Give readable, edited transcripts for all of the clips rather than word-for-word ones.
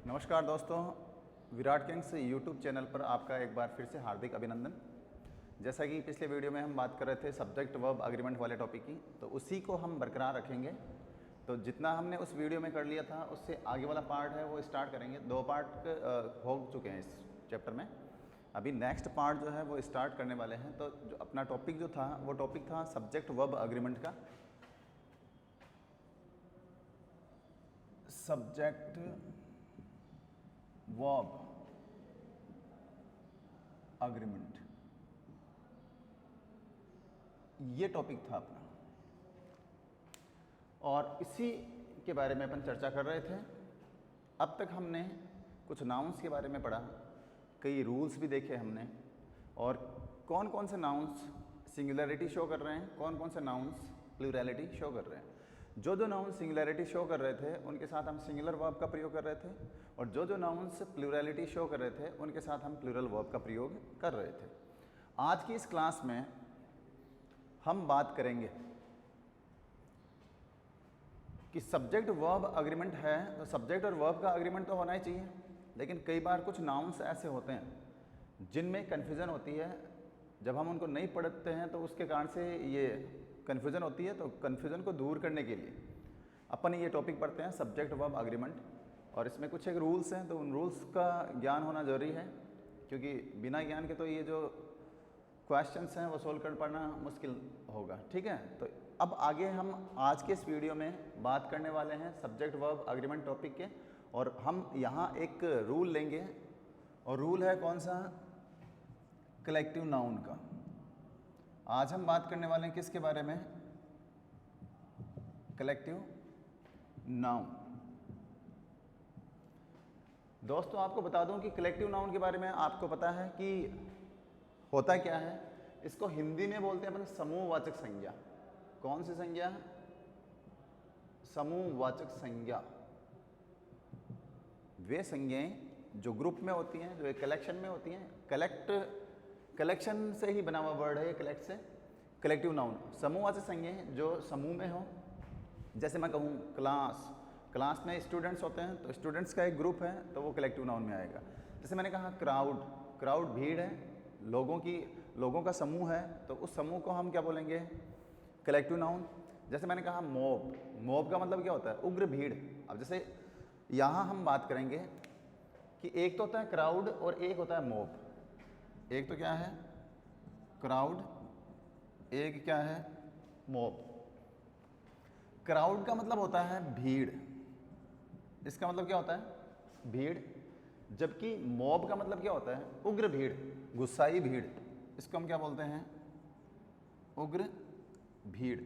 नमस्कार दोस्तों, Virat Kings YouTube channel पर आपका एक बार फिर से हार्दिक अभिनंदन। जैसा कि पिछले वीडियो में हम बात कर रहे थे सब्जेक्ट वर्ब एग्रीमेंट वाले टॉपिक की, तो उसी को हम बरकरार रखेंगे। तो जितना हमने उस वीडियो में कर लिया था उससे आगे वाला पार्ट है वो स्टार्ट करेंगे। 2 पार्ट हो चुके हैं इस चैप्टर में, अभी नेक्स्ट पार्ट जो है वो स्टार्ट करने वाले हैं। तो जो अपना टॉपिक जो था वो टॉपिक था सब्जेक्ट वर्ब एग्रीमेंट का। सब्जेक्ट वर्ब एग्रीमेंट, ये टॉपिक था अपना, और इसी के बारे में अपन चर्चा कर रहे थे। अब तक हमने कुछ नाउन्स के बारे में पढ़ा, कई रूल्स भी देखे हमने, और कौन कौन से नाउन्स सिंगुलैरिटी शो कर रहे हैं, कौन कौन से नाउन्स प्लूरैलिटी शो कर रहे हैं। जो नाउन सिंगुलैरिटी शो कर रहे थे उनके साथ हम सिंगुलर वर्ब का प्रयोग कर रहे थे, और जो नाउन्स प्लूरैलिटी शो कर रहे थे उनके साथ हम प्लूरल वर्ब का प्रयोग कर रहे थे। आज की इस क्लास में हम बात करेंगे कि सब्जेक्ट वर्ब एग्रीमेंट है, तो सब्जेक्ट और वर्ब का एग्रीमेंट तो होना ही चाहिए, लेकिन कई बार कुछ नाउन्स ऐसे होते हैं जिनमें कन्फ्यूज़न होती है। जब हम उनको नहीं पढ़ते हैं तो उसके कारण से ये कन्फ्यूज़न होती है। तो कन्फ्यूज़न को दूर करने के लिए अपन ये टॉपिक पढ़ते हैं सब्जेक्ट वर्ब एग्रीमेंट, और इसमें कुछ एक रूल्स हैं, तो उन रूल्स का ज्ञान होना ज़रूरी है, क्योंकि बिना ज्ञान के तो ये जो क्वेश्चंस हैं वो सोल्व कर पाना मुश्किल होगा। ठीक है, तो अब आगे हम आज के इस वीडियो में बात करने वाले हैं सब्जेक्ट वर्ब एग्रीमेंट टॉपिक के, और हम यहाँ एक रूल लेंगे, और रूल है कौन सा, कलेक्टिव नाउन का। आज हम बात करने वाले हैं किसके बारे में, कलेक्टिव नाउन। दोस्तों आपको बता दूं कि कलेक्टिव नाउन के बारे में आपको पता है कि होता क्या है। इसको हिंदी में बोलते हैं अपन समूहवाचक संज्ञा। कौन सी संज्ञा, समूहवाचक संज्ञा। वे संज्ञाएं जो ग्रुप में होती हैं, जो एक कलेक्शन में होती हैं। कलेक्शन से ही बना हुआ वर्ड है ये, कलेक्ट से, कलेक्टिव नाउन। समूहवाचक संज्ञाएं जो समूह में हो, जैसे मैं कहूँ क्लास में स्टूडेंट्स होते हैं, तो स्टूडेंट्स का एक ग्रुप है तो वो कलेक्टिव नाउन में आएगा। जैसे मैंने कहा क्राउड भीड़ है, लोगों का समूह है, तो उस समूह को हम क्या बोलेंगे, कलेक्टिव नाउन। जैसे मैंने कहा मॉब का मतलब क्या होता है, उग्र भीड़। अब जैसे यहाँ हम बात करेंगे कि एक तो होता है क्राउड और एक होता है मॉब। एक तो क्या है क्राउड, एक क्या है मॉब। क्राउड का मतलब होता है भीड़, इसका मतलब क्या होता है भीड़, जबकि मॉब का मतलब क्या होता है उग्र भीड़, गुस्साई भीड़। इसको हम क्या बोलते हैं, उग्र भीड़।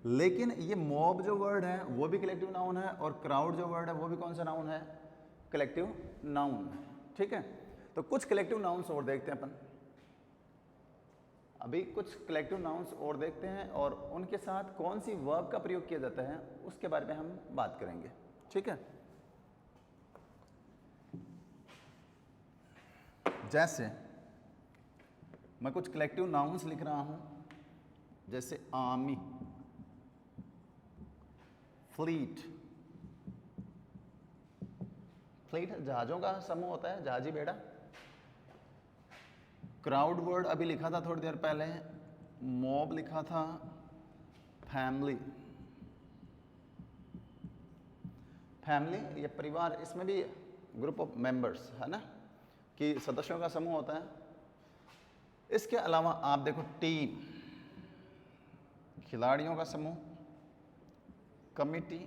लेकिन ये मॉब जो वर्ड है वो भी कलेक्टिव नाउन है, और क्राउड जो वर्ड है वो भी कौन सा नाउन है, कलेक्टिव नाउन। ठीक है, तो कुछ कलेक्टिव नाउन्स और देखते हैं अपन। अभी कुछ कलेक्टिव नाउन्स और देखते हैं, और उनके साथ कौन सी वर्ब का प्रयोग किया जाता है उसके बारे में हम बात करेंगे। ठीक है, जैसे मैं कुछ कलेक्टिव नाउन्स लिख रहा हूं, जैसे आर्मी, फ्लीट जहाज़ों का समूह होता है, जहाजी बेड़ा। क्राउड वर्ड अभी लिखा था थोड़ी देर पहले, मॉब लिखा था, फैमिली ये परिवार, इसमें भी ग्रुप ऑफ मेंबर्स है ना, कि सदस्यों का समूह होता है। इसके अलावा आप देखो टीम, खिलाड़ियों का समूह, कमिटी,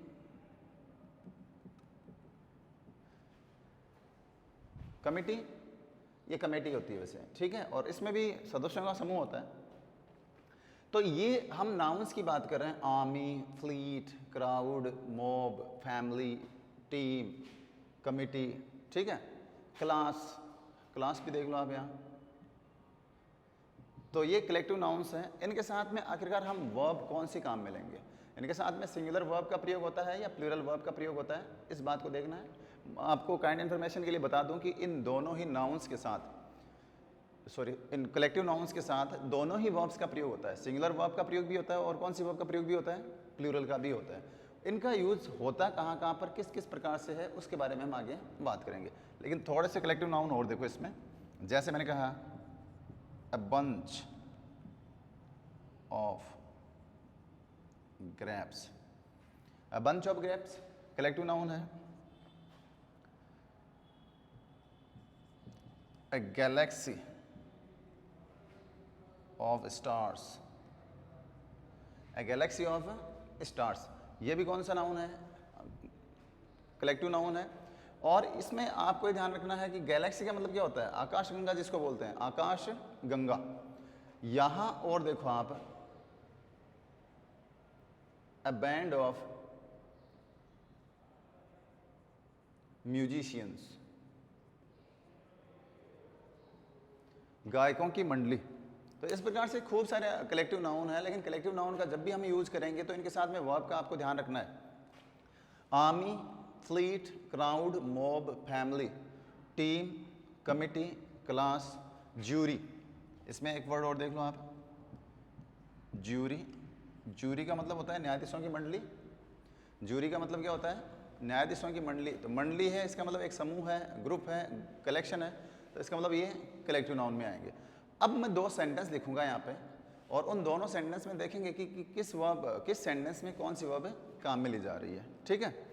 ये कमेटी होती है वैसे। ठीक है, और इसमें भी सदस्यों का समूह होता है। तो ये हम नाउन्स की बात कर रहे हैं, army, fleet, crowd, mob, family, team, committee. ठीक है, क्लास भी देख लो आप यहाँ। तो ये कलेक्टिव नाउन्स हैं। इनके साथ में आखिरकार हम वर्ब कौन सी काम में लेंगे, इनके साथ में सिंगुलर वर्ब का प्रयोग होता है या प्लूरल वर्ब का प्रयोग होता है, इस बात को देखना है। आपको काइंड इन्फॉर्मेशन के लिए बता दूं कि इन दोनों ही नाउन्स के साथ, इन कलेक्टिव नाउन्स के साथ दोनों ही वर्ब्स का प्रयोग होता है। सिंगुलर वर्ब का प्रयोग भी होता है, और कौन सी वर्ब का प्रयोग भी होता है, प्लूरल का भी होता है। इनका यूज़ होता कहाँ कहाँ पर, किस किस प्रकार से है, उसके बारे में हम आगे बात करेंगे। लेकिन थोड़े से कलेक्टिव नाउन और देखो इसमें, जैसे मैंने कहा a bunch of grapes, a bunch of grapes collective noun है। A galaxy of stars, a galaxy of stars, ये भी कौन सा नाउन है, कलेक्टिव नाउन है। और इसमें आपको ध्यान रखना है कि गैलेक्सी का मतलब क्या होता है, आकाश गंगा जिसको बोलते हैं, आकाश गंगा। यहां और देखो आप, a band of musicians, गायकों की मंडली। तो इस प्रकार से खूब सारे कलेक्टिव नाउन है, लेकिन कलेक्टिव नाउन का जब भी हम यूज करेंगे तो इनके साथ में वर्ब का आपको ध्यान रखना है। Army, fleet, crowd, mob, family, team, committee, class, jury. इसमें एक वर्ड और देख लो आप, ज्यूरी। ज्यूरी का मतलब होता है न्यायाधीशों की मंडली। ज्यूरी का मतलब क्या होता है, न्यायाधीशों की मंडली। तो मंडली है, इसका मतलब एक समूह है, ग्रुप है, कलेक्शन है, तो इसका मतलब ये कलेक्टिव नाउन में आएंगे। अब मैं दो सेंटेंस लिखूंगा यहाँ पे, और उन दोनों सेंटेंस में देखेंगे कि किस वर्ब, किस सेंटेंस में कौन सी वर्ब काम में ली जा रही है। ठीक है,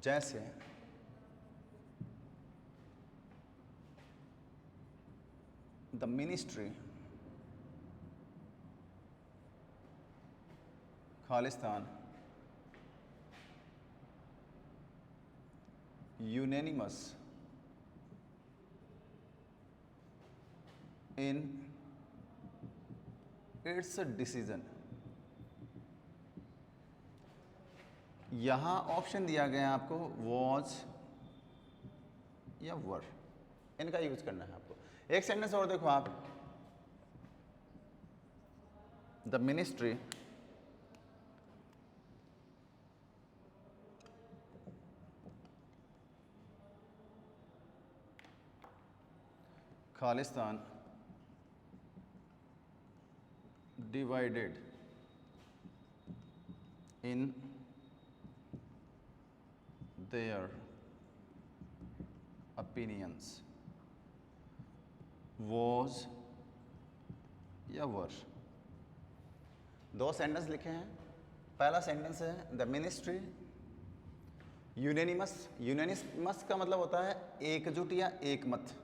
जैसे द मिनिस्ट्री, खालिस्तान, यूनेनिमस इन इट्स डिसीजन। यहां ऑप्शन दिया गया आपको वॉज या वर, इनका यूज करना है आपको। एक सेंटेंस और देखो आप, the ministry Khalistan divided in their opinions was या वर। दो सेंटेंस लिखे हैं। पहला सेंटेंस है द मिनिस्ट्री यूनेनिमस। यूनेनिमस का मतलब होता है एकजुट या एकमत।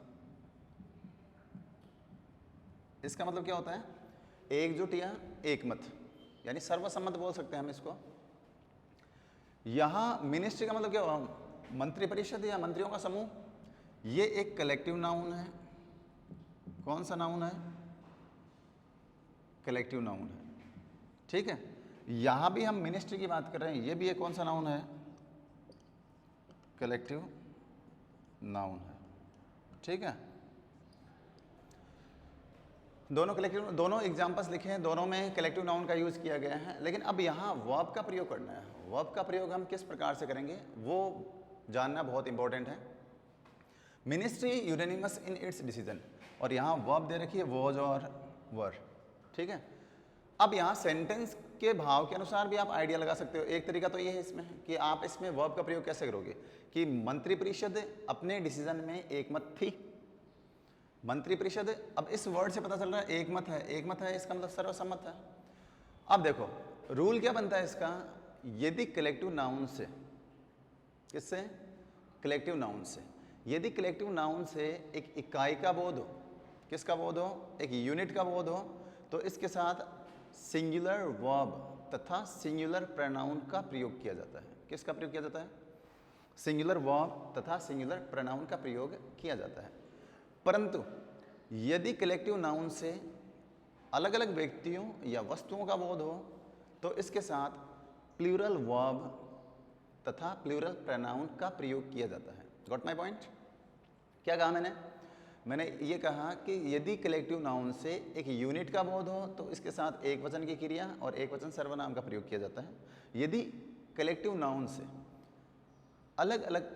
इसका मतलब क्या होता है, एकजुट या एकमत, यानी सर्वसम्मत बोल सकते हैं हम इसको। यहां मिनिस्ट्री का मतलब क्या हुआ, मंत्रिपरिषद या मंत्रियों का समूह। ये एक कलेक्टिव नाउन है। कौन सा नाउन है, कलेक्टिव नाउन है। ठीक है, यहां भी हम मिनिस्ट्री की बात कर रहे हैं, ये भी एक कौन सा नाउन है, कलेक्टिव नाउन है। ठीक है, दोनों कलेक्टिव, दोनों एग्जाम्पल्स लिखे हैं, दोनों में कलेक्टिव नाउन का यूज किया गया है। लेकिन अब यहाँ वर्ब का प्रयोग करना है। वर्ब का प्रयोग हम किस प्रकार से करेंगे वो जानना बहुत इंपॉर्टेंट है। मिनिस्ट्री यूनेनिमस इन इट्स डिसीजन, और यहाँ वर्ब दे रखी है वॉज और वर। ठीक है, अब यहाँ सेंटेंस के भाव के अनुसार भी आप आइडिया लगा सकते हो। एक तरीका तो ये है इसमें कि आप इसमें वर्ब का प्रयोग कैसे करोगे कि मंत्रिपरिषद अपने डिसीजन में एकमत थी। मंत्रिपरिषद, अब इस वर्ड से पता चल रहा है एकमत है। एकमत है इसका मतलब सर्वसम्मत है। अब देखो रूल क्या बनता है इसका, यदि कलेक्टिव नाउन से, किससे, कलेक्टिव नाउन से, यदि कलेक्टिव नाउन से एक इकाई का बोध हो, किसका बोध हो, एक यूनिट का बोध हो, तो इसके साथ सिंगुलर वर्ब तथा सिंगुलर प्रोनाउन का प्रयोग किया जाता है। किसका प्रयोग किया जाता है, सिंगुलर वर्ब तथा सिंगुलर प्रोनाउन का प्रयोग किया जाता है। परंतु यदि कलेक्टिव नाउन से अलग अलग व्यक्तियों या वस्तुओं का बोध हो तो इसके साथ प्लूरल वर्ब तथा प्लूरल प्रोनाउन का प्रयोग किया जाता है। Got my point? क्या कहा मैंने ये कहा कि यदि कलेक्टिव नाउन से एक यूनिट का बोध हो तो इसके साथ एक वचन की क्रिया और एक वचन सर्वनाम का प्रयोग किया जाता है। यदि कलेक्टिव नाउन से अलग अलग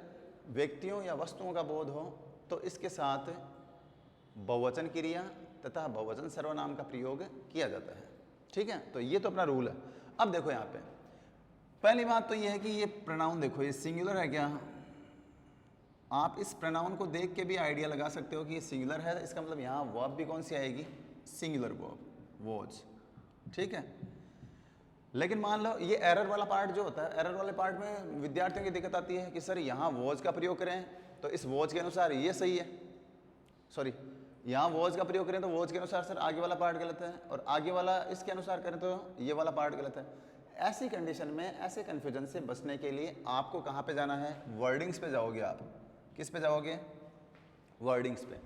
व्यक्तियों या वस्तुओं का बोध हो तो इसके साथ बहुवचन क्रिया तथा बहुवचन सर्वनाम का प्रयोग किया जाता है। ठीक है, तो ये तो अपना रूल है। अब देखो यहाँ पे पहली बात तो ये है कि ये प्रोनाउन देखो, ये सिंगुलर है क्या? आप इस प्रोनाउन को देख के भी आइडिया लगा सकते हो कि ये सिंगुलर है, इसका मतलब यहाँ वर्ब भी कौन सी आएगी? Singular verb, was. ठीक है, लेकिन मान लो ये एरर वाला पार्ट जो होता है, एरर वाले पार्ट में विद्यार्थियों की दिक्कत आती है कि सर यहाँ वॉज का प्रयोग करें तो इस वॉज के अनुसार ये सही है, सॉरी यहाँ वॉज का प्रयोग करें तो वॉज के अनुसार सर आगे वाला पार्ट गलत है, और आगे वाला इसके अनुसार करें तो ये वाला पार्ट गलत है। ऐसी कंडीशन में, ऐसे कन्फ्यूजन से बचने के लिए आपको कहाँ पे जाना है? वर्डिंग्स पे जाओगे आप। किस पे जाओगे? वर्डिंग्स पे।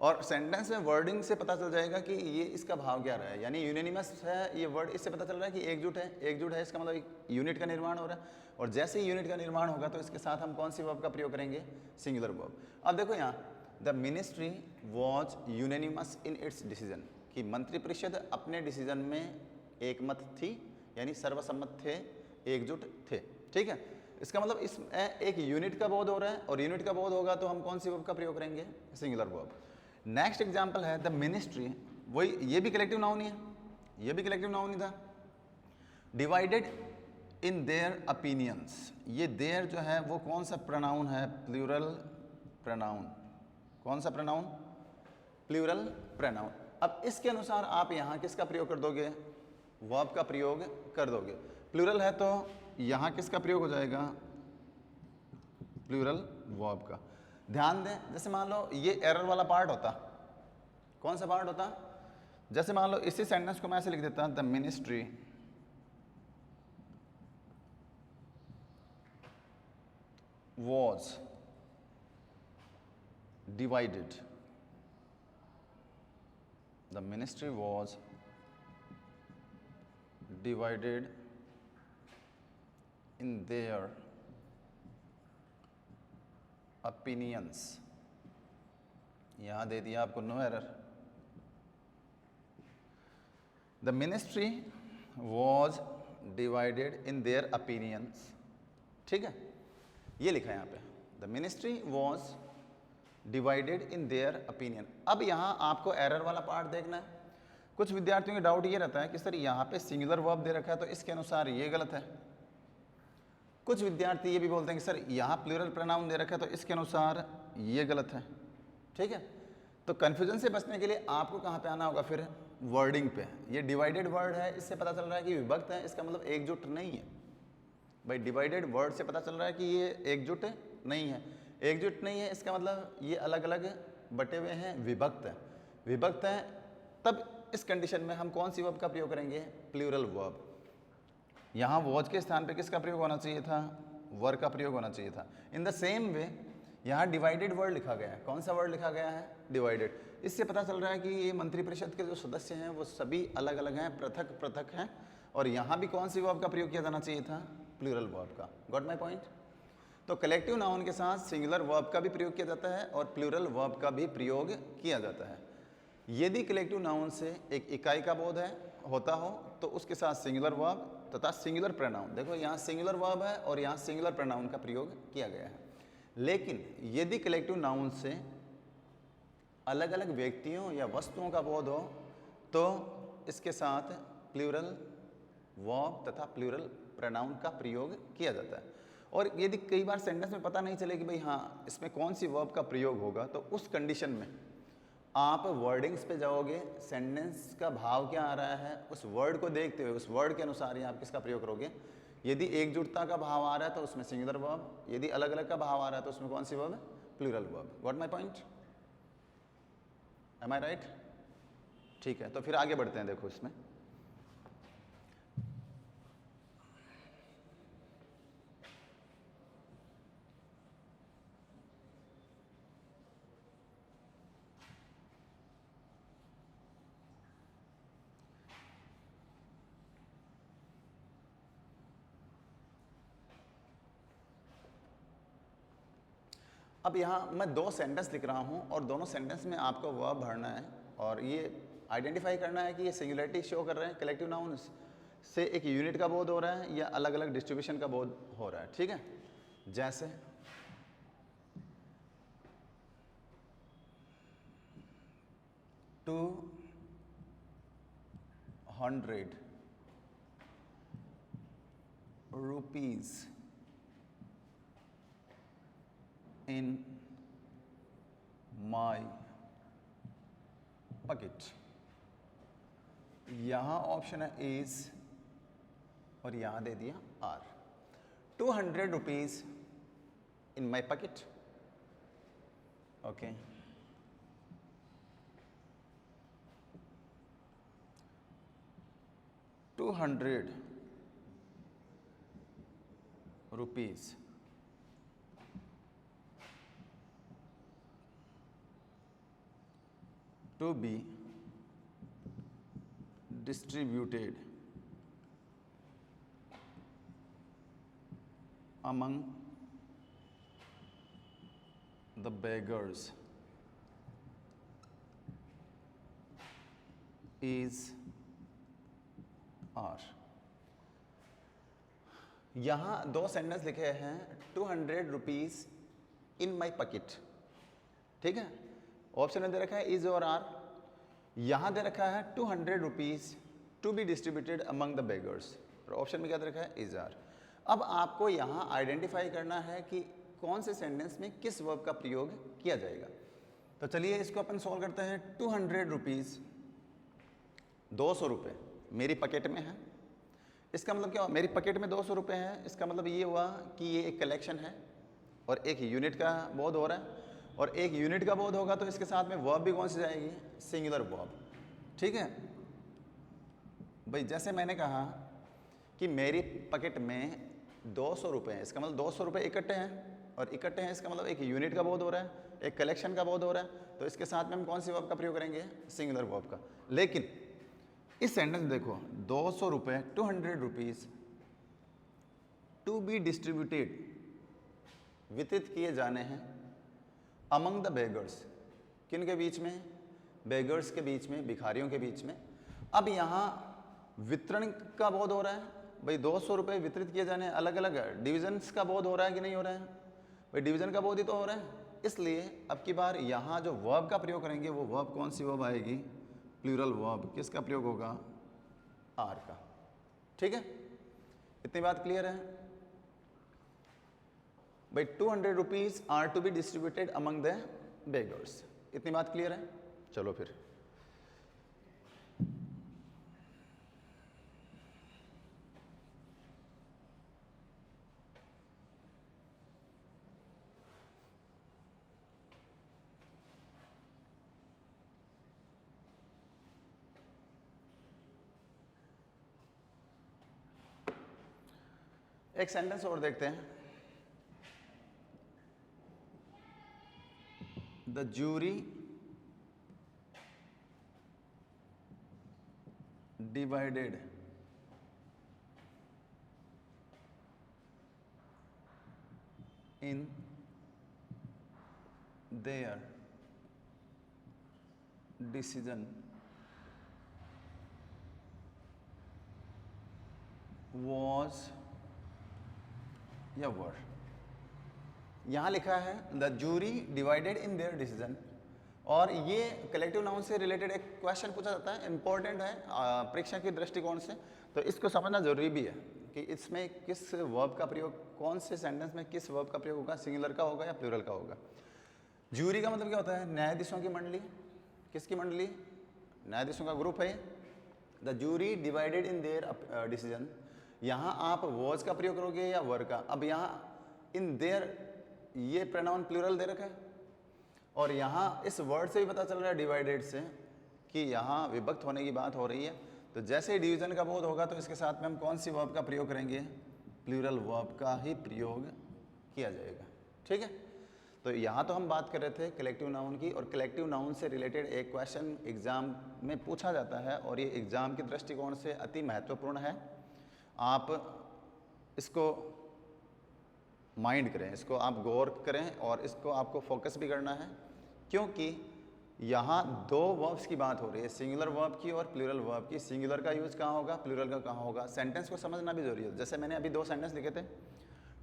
और सेंटेंस में वर्डिंग से पता चल जाएगा कि ये इसका भाव क्या रहा है, यानी यूनिनिमस है ये वर्ड, इससे पता चल रहा है कि एकजुट है। एकजुट है इसका मतलब एक यूनिट का निर्माण हो रहा है, और जैसे ही यूनिट का निर्माण होगा तो इसके साथ हम कौन सी वर्ब का प्रयोग करेंगे? Singular verb. अब देखो यहाँ the ministry was unanimous in its decision, कि मंत्रिपरिषद अपने डिसीजन में एकमत थी, यानी सर्वसम्मत थे, एकजुट थे। ठीक है, इसका मतलब इस एक यूनिट का बोध हो रहा है, और यूनिट का बोध होगा तो हम कौन सी वर्ब का प्रयोग करेंगे? Singular verb. नेक्स्ट एग्जांपल है द मिनिस्ट्री, वही, ये भी कलेक्टिव नाउन ही है, ये भी कलेक्टिव नाउन ही था। डिवाइडेड इन देयर ओपिनियंस, ये देयर जो है वो कौन सा प्रोनाउन है? Plural pronoun. कौन सा प्रोनाउन? Plural pronoun. अब इसके अनुसार आप यहाँ किसका प्रयोग कर दोगे? वर्ब का प्रयोग कर दोगे। प्लूरल है तो यहाँ किसका प्रयोग हो जाएगा? प्लूरल वर्ब का। ध्यान दें, जैसे मान लो ये एरर वाला पार्ट होता, कौन सा पार्ट होता? जैसे मान लो इसी सेंटेंस को मैं ऐसे लिख देता, the ministry was divided, the ministry was divided in their opinions, यहाँ दे दिया आपको no error. The ministry was divided in their opinions। ठीक है, ये लिखा है यहाँ पे, the ministry was divided in their opinion। अब यहाँ आपको एरर वाला पार्ट देखना है। कुछ विद्यार्थियों का डाउट ये रहता है कि सर यहाँ पे सिंगुलर वर्ब दे रखा है तो इसके अनुसार ये गलत है। कुछ विद्यार्थी ये भी बोलते हैं कि सर यहाँ प्लूरल प्रोनाउन दे रखा है तो इसके अनुसार ये गलत है। ठीक है, तो कन्फ्यूजन से बचने के लिए आपको कहाँ पे आना होगा? फिर वर्डिंग पे। ये डिवाइडेड वर्ड है, इससे पता चल रहा है कि विभक्त है, इसका मतलब एकजुट नहीं है। भाई डिवाइडेड वर्ड से पता चल रहा है कि ये एकजुट नहीं है। एकजुट नहीं है इसका मतलब ये अलग अलग बटे हुए हैं, विभक्त है। विभक्त है, तब इस कंडीशन में हम कौन सी वर्ब का प्रयोग करेंगे? Plural verb. यहाँ वॉज के स्थान पे किसका प्रयोग होना चाहिए था? वर का प्रयोग होना चाहिए था। इन द सेम वे यहाँ डिवाइडेड वर्ड लिखा गया है। कौन सा वर्ड लिखा गया है? डिवाइडेड। इससे पता चल रहा है कि ये मंत्रिपरिषद के जो सदस्य हैं वो सभी अलग अलग हैं, पृथक पृथक हैं, और यहाँ भी कौन सी वर्ब का प्रयोग किया जाना चाहिए था? प्लूरल वर्ब का। Got my point? तो कलेक्टिव नाउन के साथ सिंगुलर वर्ब का भी प्रयोग किया जाता है और प्लूरल वर्ब का भी प्रयोग किया जाता है। यदि कलेक्टिव नाउन से एक इकाई का बोध है होता हो तो उसके साथ सिंगुलर वर्ब तथा सिंगुलर प्रोनाउन, देखो यहाँ सिंगुलर वर्ब है और यहाँ सिंगुलर प्रोनाउन का प्रयोग किया गया है। लेकिन यदि कलेक्टिव नाउन से अलग अलग व्यक्तियों या वस्तुओं का बोध हो तो इसके साथ प्लूरल वर्ब तथा प्लूरल प्रोनाउन का प्रयोग किया जाता है। और यदि कई बार सेंटेंस में पता नहीं चले कि भाई हाँ इसमें कौन सी वर्ब का प्रयोग होगा, तो उस कंडीशन में आप वर्डिंग्स पे जाओगे, सेंटेंस का भाव क्या आ रहा है उस वर्ड को देखते हुए उस वर्ड के अनुसार ही आप किसका प्रयोग करोगे। यदि एकजुटता का भाव आ रहा है तो उसमें सिंगुलर वर्ब, यदि अलग अलग का भाव आ रहा है तो उसमें कौन सी verb? Plural verb. Got my point? Am I right? ठीक है, तो फिर आगे बढ़ते हैं। देखो इसमें अब यहाँ मैं दो सेंटेंस लिख रहा हूँ और दोनों सेंटेंस में आपको वर्ब भरना है और ये आइडेंटिफाई करना है कि ये सिंगुलरिटी शो कर रहे हैं कलेक्टिव नाउन्स से एक यूनिट का बोध हो रहा है या अलग अलग डिस्ट्रीब्यूशन का बोध हो रहा है, ठीक है। जैसे 200 rupees in my pocket। यहाँ ऑप्शन है इज और यहाँ दे दिया are. 200 rupees in my pocket, okay. 200 rupees to be distributed among the beggars is R। यहाँ दो सेंटेंस लिखे हैं 200 रुपीज इन माई पॉकेट, ठीक है। ऑप्शन में दे रखा है इज और आर, यहाँ दे रखा है 200 rupees to be distributed among the beggars, और ऑप्शन में क्या दे रखा है इज आर। अब आपको यहाँ आइडेंटिफाई करना है कि कौन से सेंटेंस में किस वर्ब का प्रयोग किया जाएगा। तो चलिए इसको अपन सॉल्व करते हैं। 200 रुपीज, 200 रुपये मेरी पॉकेट में है। इसका मतलब क्या हुआ, मेरी पॉकेट में 200 रुपये हैं, इसका मतलब ये हुआ कि ये एक कलेक्शन है और एक यूनिट का बोध हो रहा है, और एक यूनिट का बोध होगा तो इसके साथ में वर्ब भी कौन सी जाएगी, सिंगुलर वर्ब, ठीक है भाई। जैसे मैंने कहा कि मेरी पॉकेट में 200 रुपये हैं, इसका मतलब 200 रुपये इकट्ठे हैं, और इकट्ठे हैं इसका मतलब एक यूनिट का बोध हो रहा है, एक कलेक्शन का बोध हो रहा है, तो इसके साथ में हम कौन सी वर्ब का प्रयोग करेंगे, सिंगुलर वर्ब का। लेकिन इस सेंटेंस में देखो 200 रुपये 200 रुपीज टू बी डिस्ट्रीब्यूटेड, वितरित किए जाने हैं, अमंग द बेगर्स, किन के बीच में, बेगर्स के बीच में, भिखारियों के बीच में। अब यहाँ वितरण का बोध हो रहा है भाई, 200 रुपये वितरित किए जाने हैं, अलग अलग डिविजन्स का बोध हो रहा है कि नहीं हो रहा है भाई, डिवीजन का बोध ही तो हो रहा है। इसलिए अब की बार यहाँ जो वर्ब का प्रयोग करेंगे वो वर्ब कौन सी वर्ब आएगी, प्लूरल वर्ब, किसका प्रयोग होगा, आर का, ठीक है। इतनी बात क्लियर है भाई। 200 rupees are to be distributed among the beggars, इतनी बात क्लियर है। चलो फिर एक सेंटेंस और देखते हैं। The jury divided in their decision was या वर। यहाँ लिखा है the jury divided in their decision, और ये कलेक्टिव नाउन से रिलेटेड एक क्वेश्चन पूछा जाता है, इंपॉर्टेंट है परीक्षा के दृष्टिकोण से, तो इसको समझना जरूरी भी है कि इसमें किस वर्ब का प्रयोग, कौन से सेंटेंस में किस वर्ब का प्रयोग होगा, सिंगुलर का होगा या प्लूरल का होगा। जूरी का मतलब क्या होता है, न्यायाधीशों की मंडली। किसकी मंडली, न्यायाधीशों का ग्रुप है। The jury divided in their decision, यहाँ आप वॉज का प्रयोग करोगे या वर का। अब यहाँ इन देयर ये प्रोनाउन प्लूरल दे रखा है, और यहाँ इस वर्ड से भी पता चल रहा है डिवाइडेड से कि यहाँ विभक्त होने की बात हो रही है। तो जैसे ही डिवीजन का बोध होगा तो इसके साथ में हम कौन सी वर्ब का प्रयोग करेंगे, प्लूरल वर्ब का ही प्रयोग किया जाएगा, ठीक है। तो यहाँ तो हम बात कर रहे थे कलेक्टिव नाउन की, और कलेक्टिव नाउन से रिलेटेड एक क्वेश्चन एग्जाम में पूछा जाता है, और ये एग्जाम के दृष्टिकोण से अति महत्वपूर्ण है। आप इसको माइंड करें, इसको आप गौर करें, और इसको आपको फोकस भी करना है, क्योंकि यहाँ दो वर्ब्स की बात हो रही है, सिंगुलर वर्ब की और प्लूरल वर्ब की। सिंगुलर का यूज कहाँ होगा, प्लूरल का कहाँ होगा, सेंटेंस को समझना भी जरूरी है। जैसे मैंने अभी 2 सेंटेंस लिखे थे,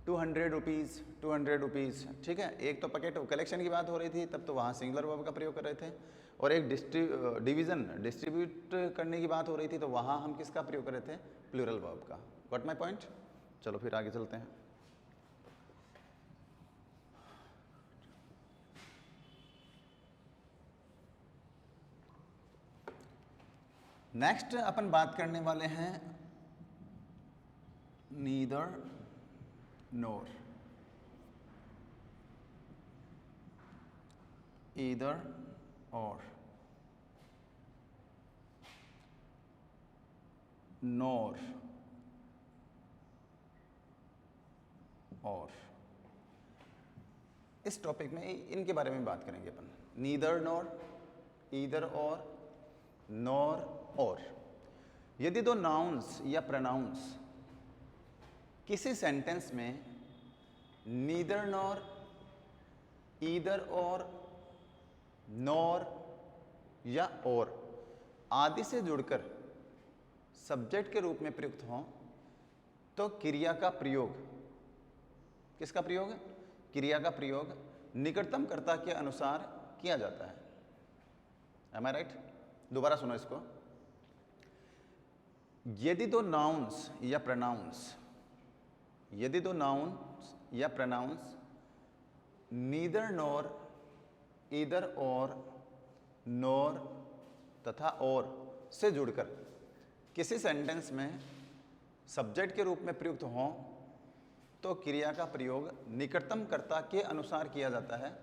200 रुपीज़, 200 रुपीज़, ठीक है। एक तो पैकेट कलेक्शन की बात हो रही थी, तब तो वहाँ सिंगुलर वर्ब का प्रयोग कर रहे थे, और एक डिस्ट्रीब्यूट करने की बात हो रही थी, तो वहाँ हम किसका प्रयोग कर रहे थे, प्लूरल वर्ब का। Got my point. चलो फिर आगे चलते हैं। नेक्स्ट अपन बात करने वाले हैं नीदर नोर, ईदर और, नोर और। इस टॉपिक में इनके बारे में बात करेंगे अपन, नीदर नोर, ईदर और, नोर और। यदि दो नाउन्स या प्रोनाउंस किसी सेंटेंस में नीदर नोर, ईदर और, नोर या और आदि से जुड़कर सब्जेक्ट के रूप में प्रयुक्त हों, तो क्रिया का प्रयोग, किसका प्रयोग, क्रिया का प्रयोग निकटतम कर्ता के अनुसार किया जाता है। M I right? दोबारा सुनो इसको। यदि दो नाउन्स या प्रोनाउंस, यदि दो नाउन्स या प्रोनाउंस नीदर नोर, ईदर और, नोर तथा और से जुड़कर किसी सेंटेंस में सब्जेक्ट के रूप में प्रयुक्त हों, तो क्रिया का प्रयोग निकटतम कर्ता के अनुसार किया जाता है,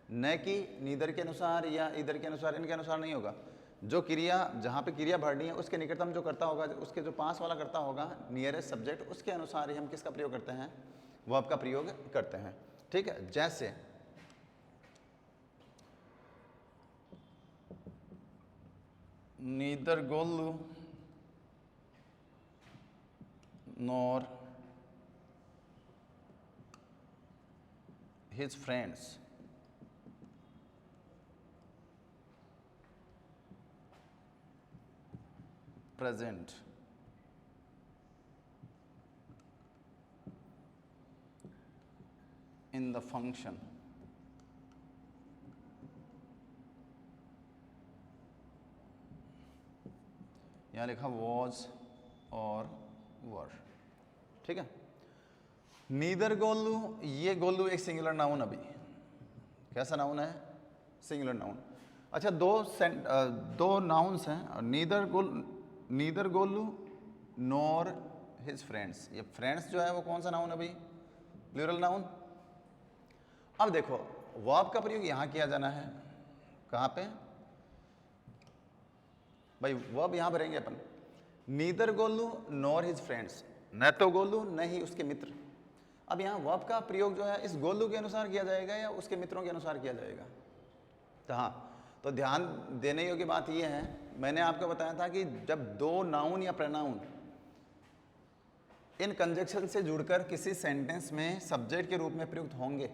न कि नीदर के अनुसार या ईदर के अनुसार, इनके अनुसार नहीं होगा। जो क्रिया, जहाँ पे क्रिया भरनी है उसके निकटतम जो करता होगा, उसके जो पास वाला करता होगा, नियरेस्ट सब्जेक्ट, उसके अनुसार ही हम किसका प्रयोग करते हैं, वर्ब का प्रयोग करते हैं। ठीक है। जैसे neither Golu nor his friends present in the function यहाँ लिखा was और were। ठीक है। नीदर गोलू, ये गोलू एक सिंगुलर नाउन, अभी कैसा नाउन है, सिंगुलर नाउन। अच्छा, दो नाउन्स हैं, neither Golu nor his friends. ये फ्रेंड्स जो है वो कौन सा नाउन है भाई, प्लूरल नाउन। अब देखो वर्ब का प्रयोग यहाँ किया जाना है, कहाँ पे भाई, वर्ब यहाँ भरेंगे अपन। Neither Golu nor his friends, न तो गोलू न ही उसके मित्र। अब यहाँ वर्ब का प्रयोग जो है इस गोलू के अनुसार किया जाएगा या उसके मित्रों के अनुसार किया जाएगा। तो हाँ, तो ध्यान देने योग्य बात यह है, मैंने आपको बताया था कि जब दो नाउन या प्रोनाउन इन कंजक्शन से जुड़कर किसी सेंटेंस में सब्जेक्ट के रूप में प्रयुक्त होंगे,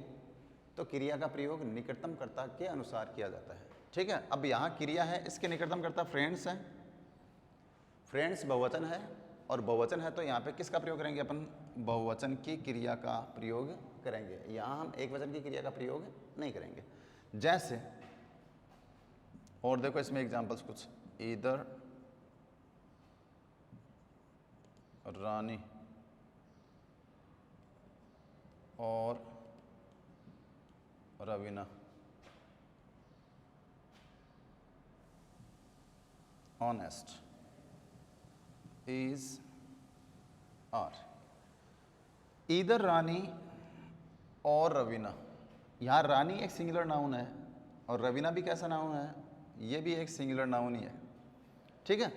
तो क्रिया का प्रयोग निकटतम कर्ता के अनुसार किया जाता है। ठीक है। अब यहाँ क्रिया है, इसके निकटतम कर्ता फ्रेंड्स है, फ्रेंड्स बहुवचन है, और बहुवचन है तो यहाँ पे किसका प्रयोग करेंगे अपन, बहुवचन की क्रिया का प्रयोग करेंगे। यहाँ हम एक वचन की क्रिया का प्रयोग नहीं करेंगे। जैसे, और देखो इसमें एग्जांपल्स कुछ, ईदर रानी और Raveena, honest is are. Either Rani और रवीना, यहाँ रानी एक सिंगुलर नाउन है और रवीना भी कैसा नाउन है, ये भी एक सिंगुलर नाउन ही है। ठीक है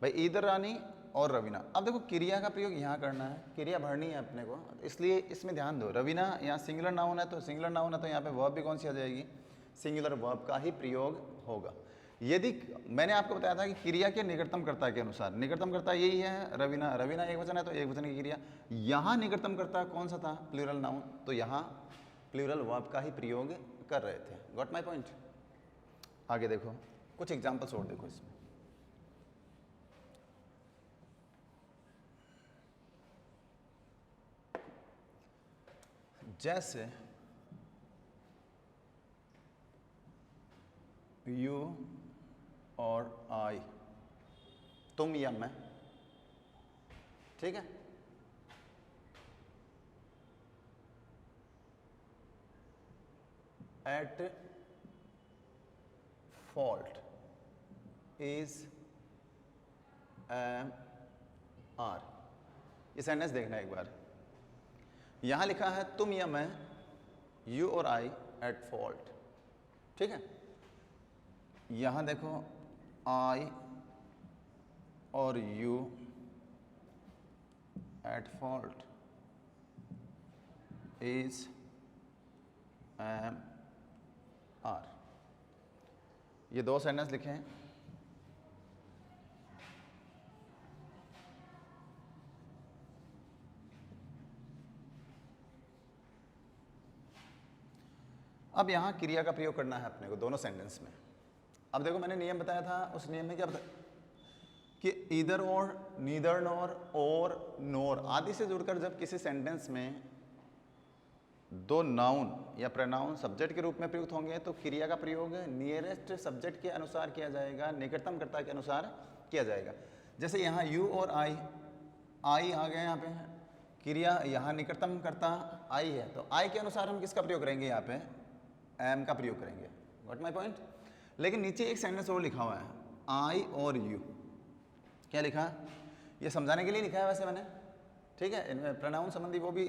भाई, ईदर रानी और रवीना। अब देखो क्रिया का प्रयोग यहाँ करना है, क्रिया भरनी है अपने को, इसलिए इसमें ध्यान दो। रवीना यहाँ सिंगुलर नाउन है, तो सिंगुलर नाउन है तो यहाँ पे वर्ब भी कौन सी आ जाएगी, सिंगुलर वर्ब का ही प्रयोग होगा। यदि मैंने आपको बताया था कि क्रिया के निकटतम कर्ता के अनुसार, निकटतम कर्ता यही है रवीना, रवीना एक वचन है तो एक वचन की क्रिया। यहाँ निकटतम कर्ता कौन सा था, प्लूरल नाउन, तो यहाँ प्लूरल वर्ब का ही प्रयोग कर रहे थे। Got my point. आगे देखो, कुछ एग्जांपल्स और देखो इसमें। जैसे यू और आई, तुम या मैं, ठीक है। At fault is am are. ये सेंटेंस देखना एक बार। यहां लिखा है तुम या मैं, यू और आई एट फॉल्ट, ठीक है। यहां देखो आई और you at fault is am are. ये दो सेंटेंस लिखे हैं। अब यहां क्रिया का प्रयोग करना है अपने को दोनों सेंटेंस में। अब देखो मैंने नियम बताया था, उस नियम में क्या बताया कि इधर और, नीदर नॉर, और नोर आदि से जुड़कर जब किसी सेंटेंस में दो नाउन या प्रोनाउन सब्जेक्ट के रूप में प्रयुक्त होंगे तो क्रिया का प्रयोग नियरेस्ट सब्जेक्ट के अनुसार किया जाएगा, निकटतम कर्ता के अनुसार किया जाएगा। जैसे यहाँ यू और आई आ गए यहाँ पे, क्रिया यहाँ निकटतम कर्ता आई है, तो आई के अनुसार हम किसका प्रयोग करेंगे, यहाँ पे एम का प्रयोग करेंगे। What my point. लेकिन नीचे एक सेंटेंस और लिखा हुआ है, आई और यू। क्या लिखा, ये समझाने के लिए लिखा है वैसे मैंने, ठीक है। इनमें प्रोनाउन संबंधी वो भी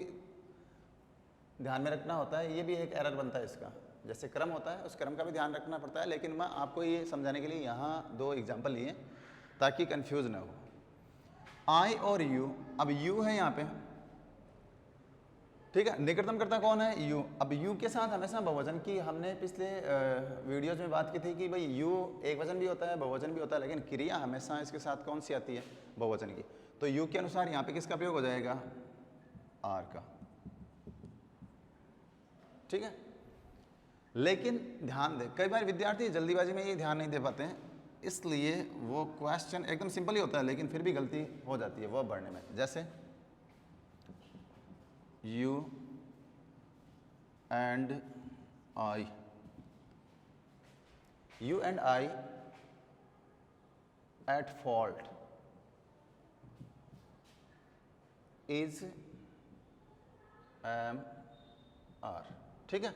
ध्यान में रखना होता है, ये भी एक एरर बनता है इसका। जैसे क्रम होता है, उस क्रम का भी ध्यान रखना पड़ता है, लेकिन मैं आपको ये समझाने के लिए यहाँ दो एग्जाम्पल लिए ताकि कंफ्यूज ना हो। आई और यू, अब यू है यहाँ पे, ठीक है। निकटतम कर्ता कौन है, यू। अब यू के साथ हमेशा बहुवचन की, हमने पिछले वीडियोज में बात की थी कि भाई यू एक वचन भी होता है, बहुवचन भी होता है, लेकिन क्रिया हमेशा इसके साथ कौन सी आती है, बहुवचन की। तो यू के अनुसार यहाँ पे किसका प्रयोग हो जाएगा, आर का, ठीक है। लेकिन ध्यान दे, कई बार विद्यार्थी जल्दीबाजी में ये ध्यान नहीं दे पाते हैं, इसलिए वो क्वेश्चन एकदम सिंपल ही होता है लेकिन फिर भी गलती हो जाती है वो पढ़ने में। जैसे you and I, you and I at fault is am are, ठीक है।